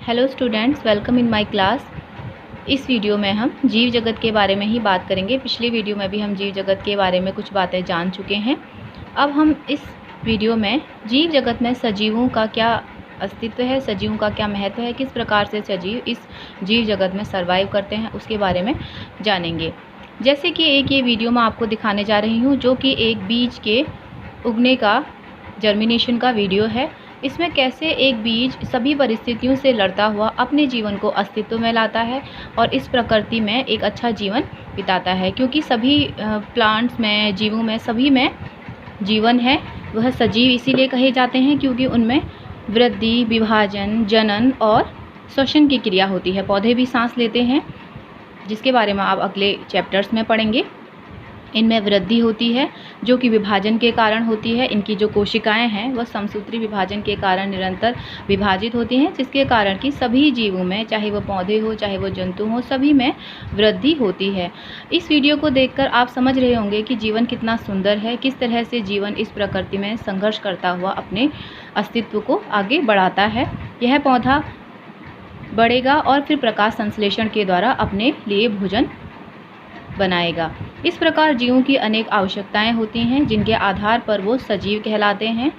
Hello students, welcome in my class. इस video में हम जीव जगत के बारे में ही बात करेंगे। पिछली वीडियो में भी हम जीव जगत के बारे में कुछ बातें जान चुके हैं। अब हम इस वीडियो में जीव जगत में सजीवों का क्या अस्तित्व है, सजीवों का क्या महत्व है, किस प्रकार से सजीव इस जीव जगत में सर्वाइव करते हैं, उसके बारे में जानेंगे। जैसे कि ये वीडियो मैं आपको दिखाने जा रही हूँ, जो कि एक बीज के उगने का जर्मिनेशन का वीडियो है। इसमें कैसे एक बीज सभी परिस्थितियों से लड़ता हुआ अपने जीवन को अस्तित्व में लाता है और इस प्रकृति में एक अच्छा जीवन बिताता है, क्योंकि सभी प्लांट्स में, जीवों में, सभी में जीवन है। वह सजीव इसीलिए कहे जाते हैं क्योंकि उनमें वृद्धि, विभाजन, जनन और श्वसन की क्रिया होती है। पौधे भी सांस लेते हैं, जिसके बारे में आप अगले चैप्टर्स में पढ़ेंगे। इनमें वृद्धि होती है जो कि विभाजन के कारण होती है। इनकी जो कोशिकाएं हैं वह समसूत्री विभाजन के कारण निरंतर विभाजित होती हैं, जिसके कारण कि सभी जीवों में, चाहे वो पौधे हो चाहे वो जंतु हो, सभी में वृद्धि होती है। इस वीडियो को देखकर आप समझ रहे होंगे कि जीवन कितना सुंदर है, किस तरह से जीवन इस प्रकृति में संघर्ष करता हुआ अपने अस्तित्व को आगे बढ़ाता है। यह पौधा बढ़ेगा और फिर प्रकाश संश्लेषण के द्वारा अपने लिए भोजन बनाएगा। इस प्रकार जीवों की अनेक आवश्यकताएं होती हैं, जिनके आधार पर वो सजीव कहलाते हैं।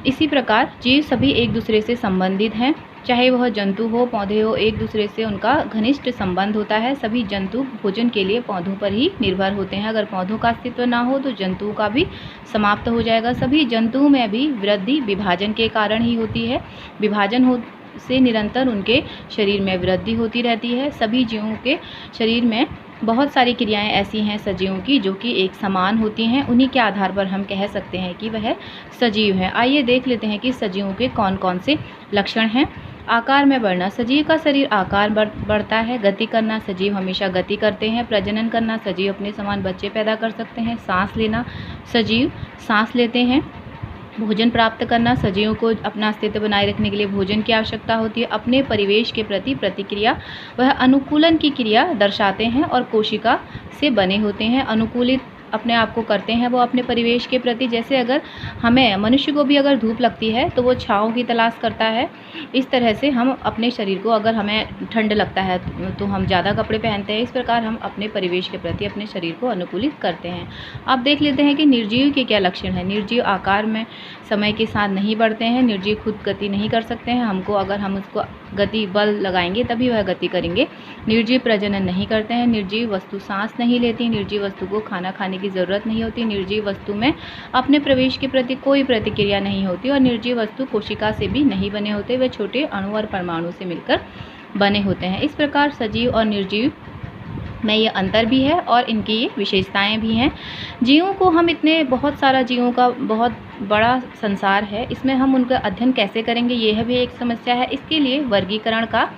इसी प्रकार जीव सभी एक दूसरे से संबंधित हैं, चाहे वह जंतु हो, पौधे हो, एक दूसरे से उनका घनिष्ठ संबंध होता है। सभी जंतु भोजन के लिए पौधों पर ही निर्भर होते हैं। अगर पौधों का अस्तित्व ना हो तो जंतुओं का भी समाप्त हो जाएगा। सभी जंतुओं में भी वृद्धि विभाजन के कारण ही होती है। विभाजन से निरंतर उनके शरीर में वृद्धि होती रहती है। सभी जीवों के शरीर में बहुत सारी क्रियाएं ऐसी हैं सजीवों की जो कि एक समान होती हैं। उन्हीं के आधार पर हम कह सकते हैं कि वह सजीव है। आइए देख लेते हैं कि सजीवों के कौन कौन से लक्षण हैं। आकार में बढ़ना, सजीव का शरीर आकार बढ़ता है। गति करना, सजीव हमेशा गति करते हैं। प्रजनन करना, सजीव अपने समान बच्चे पैदा कर सकते हैं। सांस लेना, सजीव सांस लेते हैं। भोजन प्राप्त करना, सजीवों को अपना अस्तित्व बनाए रखने के लिए भोजन की आवश्यकता होती है। अपने परिवेश के प्रति प्रतिक्रिया, वह अनुकूलन की क्रिया दर्शाते हैं और कोशिका से बने होते हैं। अनुकूलित अपने आप को करते हैं वो अपने परिवेश के प्रति। जैसे अगर हमें, मनुष्य को भी अगर धूप लगती है तो वो छाँव की तलाश करता है। इस तरह से हम अपने शरीर को, अगर हमें ठंड लगता है तो हम ज़्यादा कपड़े पहनते हैं। इस प्रकार हम अपने परिवेश के प्रति अपने शरीर को अनुकूलित करते हैं। अब देख लेते हैं कि निर्जीव के क्या लक्षण हैं। निर्जीव आकार में समय के साथ नहीं बढ़ते हैं। निर्जीव खुद गति नहीं कर सकते हैं। हमको, अगर हम उसको गति बल लगाएंगे तभी वह गति करेंगे। निर्जीव प्रजनन नहीं करते हैं। निर्जीव वस्तु सांस नहीं लेती। निर्जीव वस्तु को खाना खाने की ज़रूरत नहीं होती। निर्जीव वस्तु में अपने प्रवेश के प्रति कोई प्रतिक्रिया नहीं होती और निर्जीव वस्तु कोशिका से भी नहीं बने होते। वे छोटे अणु और परमाणु से मिलकर बने होते हैं। इस प्रकार सजीव और निर्जीव में ये अंतर भी है और इनकी ये विशेषताएं भी हैं। जीवों को हम इतने, बहुत सारा जीवों का बहुत बड़ा संसार है, इसमें हम उनका अध्ययन कैसे करेंगे, यह भी एक समस्या है। इसके लिए वर्गीकरण का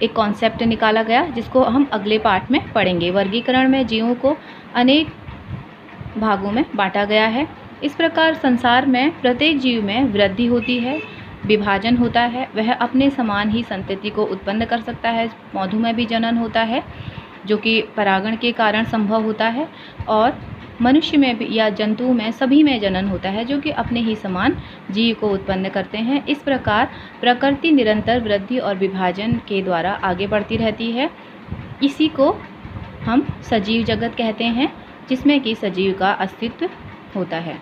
एक कॉन्सेप्ट निकाला गया, जिसको हम अगले पार्ट में पढ़ेंगे। वर्गीकरण में जीवों को अनेक भागों में बांटा गया है। इस प्रकार संसार में प्रत्येक जीव में वृद्धि होती है, विभाजन होता है। वह अपने समान ही संतति को उत्पन्न कर सकता है। पौधों में भी जनन होता है, जो कि परागण के कारण संभव होता है, और मनुष्य में भी या जंतुओं में, सभी में जनन होता है, जो कि अपने ही समान जीव को उत्पन्न करते हैं। इस प्रकार प्रकृति निरंतर वृद्धि और विभाजन के द्वारा आगे बढ़ती रहती है। इसी को हम सजीव जगत कहते हैं, जिसमें कि सजीव का अस्तित्व होता है।